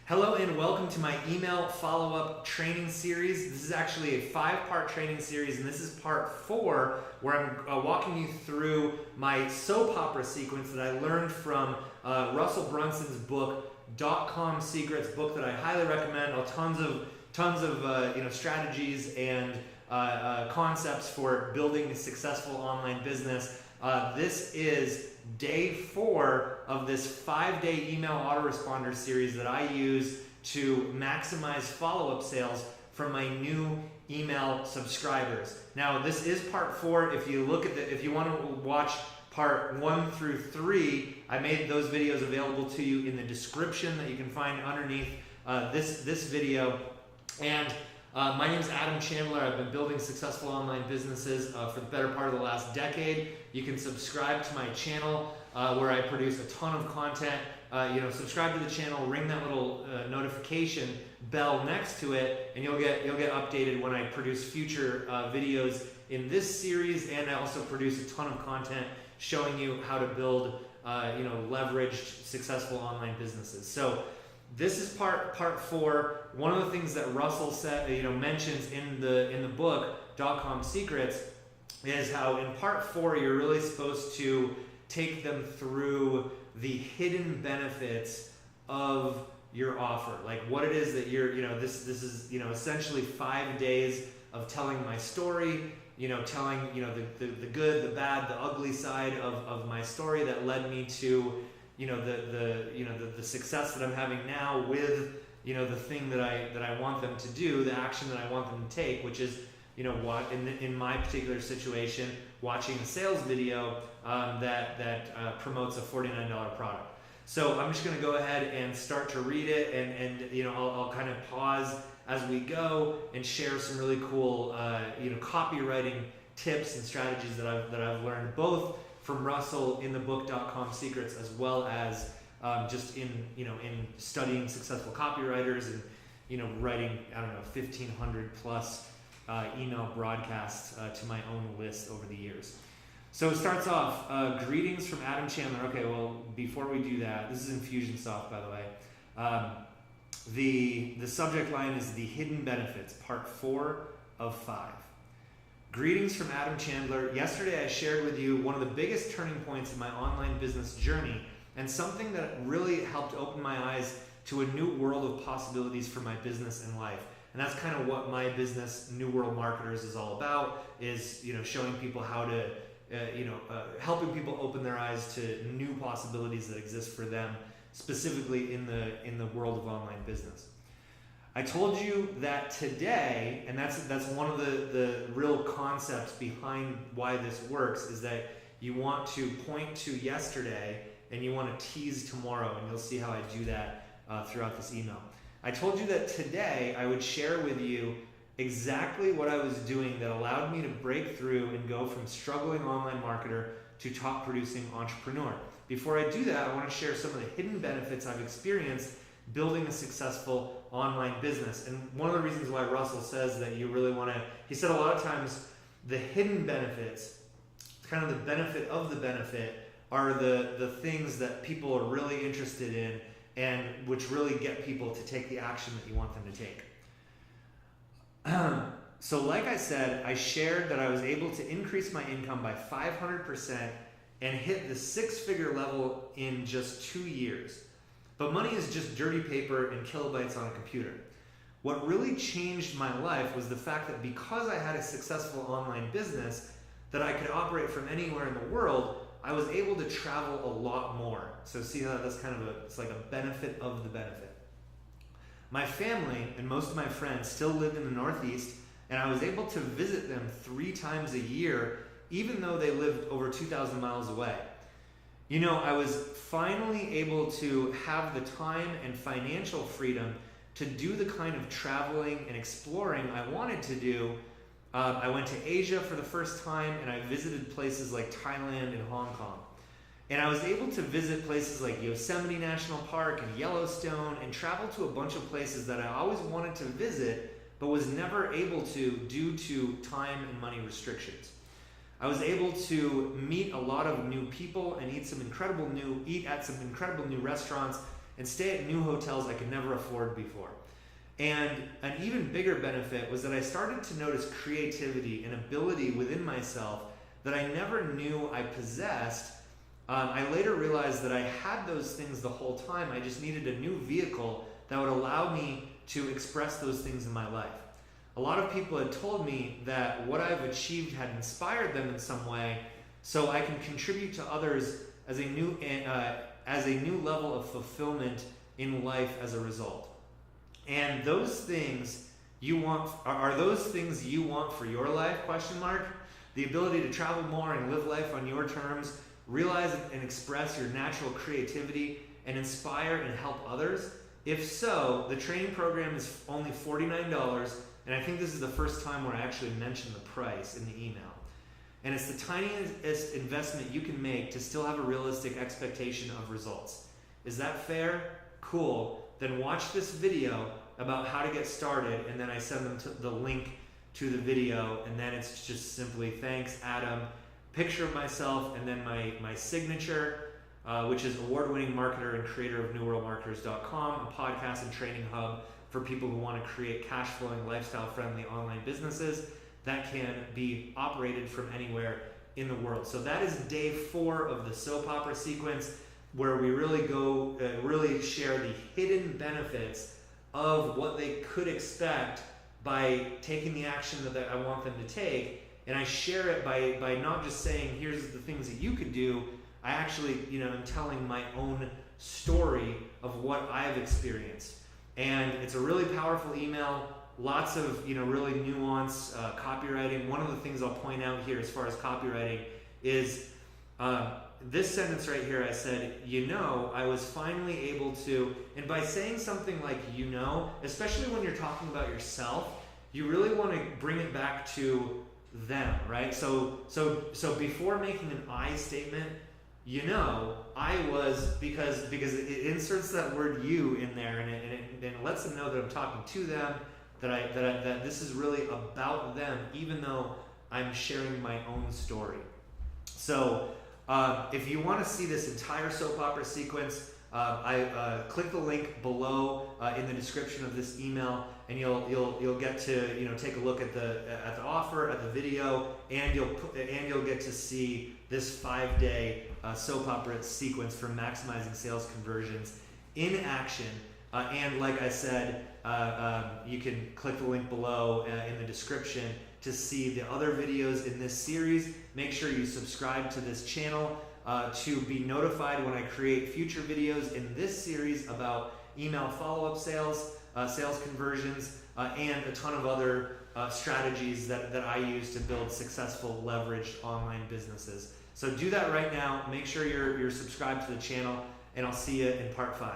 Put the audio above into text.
Hello and welcome to my email follow-up training series. This is actually a 5-part training series, and this is part 4 where I'm walking you through my soap opera sequence that I learned from Russell Brunson's book, DotComSecrets, book that I highly recommend. Tons of strategies and concepts for building a successful online business. This is day 4 of this 5-day email autoresponder series that I use to maximize follow-up sales from my new email subscribers. Now, this is part 4. If you want to watch part 1 through 3, I made those videos available to you in the description that you can find underneath this video. And my name is Adam Chandler. I've been building successful online businesses for the better part of the last decade. You can subscribe to my channel where I produce a ton of content. Subscribe to the channel, ring that little notification bell next to it, and you'll get updated when I produce future videos in this series. And I also produce a ton of content showing you how to build leveraged, successful online businesses. So this is part 4. One of the things that Russell mentions in the book DotComSecrets is how in part 4 you're really supposed to take them through the hidden benefits of your offer, like what it is that this is essentially 5 days of telling my story, telling the good, the bad, the ugly side of my story that led me to the success that I'm having now with the thing that I want them to do, the action that I want them to take, which is what in my particular situation, watching a sales video that promotes a $49 product. So I'm just going to go ahead and start to read it, and I'll kind of pause as we go and share some really cool copywriting tips and strategies that I've learned both from Russell in the book DotComSecrets, as well as just in studying successful copywriters and writing 1,500 plus email broadcasts to my own list over the years. So it starts off, greetings from Adam Chandler. Okay, well, before we do that, this is Infusionsoft, by the way. The subject line is the hidden benefits, part 4 of 5. Greetings from Adam Chandler. Yesterday I shared with you one of the biggest turning points in my online business journey, and something that really helped open my eyes to a new world of possibilities for my business and life. And that's kind of what my business, New World Marketers, is all about, is showing people how to, helping people open their eyes to new possibilities that exist for them, specifically in the world of online business. I told you that today, and that's one of the real concepts behind why this works, is that you want to point to yesterday and you want to tease tomorrow, and you'll see how I do that throughout this email. I told you that today I would share with you exactly what I was doing that allowed me to break through and go from struggling online marketer to top producing entrepreneur. Before I do that, I want to share some of the hidden benefits I've experienced building a successful online business. And one of the reasons why Russell says that you really want to, he said a lot of times the hidden benefits, kind of the benefit of the benefit, are the things that people are really interested in and which really get people to take the action that you want them to take. So like I said, I shared that I was able to increase my income by 500% and hit the 6-figure level in just 2 years. But money is just dirty paper and kilobytes on a computer. What really changed my life was the fact that because I had a successful online business that I could operate from anywhere in the world, I was able to travel a lot more. So see how that's kind of it's like a benefit of the benefit. My family and most of my friends still lived in the Northeast, and I was able to visit them 3 times a year, even though they lived over 2,000 miles away. I was finally able to have the time and financial freedom to do the kind of traveling and exploring I wanted to do. I went to Asia for the first time, and I visited places like Thailand and Hong Kong. And I was able to visit places like Yosemite National Park and Yellowstone, and travel to a bunch of places that I always wanted to visit, but was never able to due to time and money restrictions. I was able to meet a lot of new people and eat at some incredible new restaurants and stay at new hotels I could never afford before. And an even bigger benefit was that I started to notice creativity and ability within myself that I never knew I possessed. I later realized that I had those things the whole time. I just needed a new vehicle that would allow me to express those things in my life. A lot of people had told me that what I've achieved had inspired them in some way, so I can contribute to others as a new level of fulfillment in life as a result. And those things you want, are those things you want for your life? Question mark. The ability to travel more and live life on your terms, realize and express your natural creativity, and inspire and help others? If so, the training program is only $49, and I think this is the first time where I actually mentioned the price in the email. And it's the tiniest investment you can make to still have a realistic expectation of results. Is that fair? Cool. Then watch this video about how to get started, and then I send them the link to the video, and then it's just simply, thanks, Adam, picture of myself, and then my signature, which is award-winning marketer and creator of NewWorldMarketers.com, a podcast and training hub for people who want to create cash-flowing, lifestyle-friendly online businesses that can be operated from anywhere in the world. So that is day 4 of the soap opera sequence, where we really share the hidden benefits of what they could expect by taking the action that I want them to take. And I share it by not just saying, here's the things that you could do. I actually, am telling my own story of what I've experienced. And it's a really powerful email, lots of, really nuanced copywriting. One of the things I'll point out here as far as copywriting is this sentence right here. I said, I was finally able to, and by saying something like, especially when you're talking about yourself, you really want to bring it back to them, right? So before making an I statement, I was, because it inserts that word you in there, and it lets them know that I'm talking to them, that this is really about them, even though I'm sharing my own story. So if you want to see this entire soap opera sequence, I click the link below in the description of this email, and you'll get to take a look at the offer, at the video, and you'll get to see this 5-day soap opera sequence for maximizing sales conversions in action. And like I said, you can click the link below in the description to see the other videos in this series. Make sure you subscribe to this channel to be notified when I create future videos in this series about email follow-up sales, sales conversions, and a ton of other strategies that I use to build successful leveraged online businesses. So do that right now. Make sure you're subscribed to the channel, and I'll see you in part 5.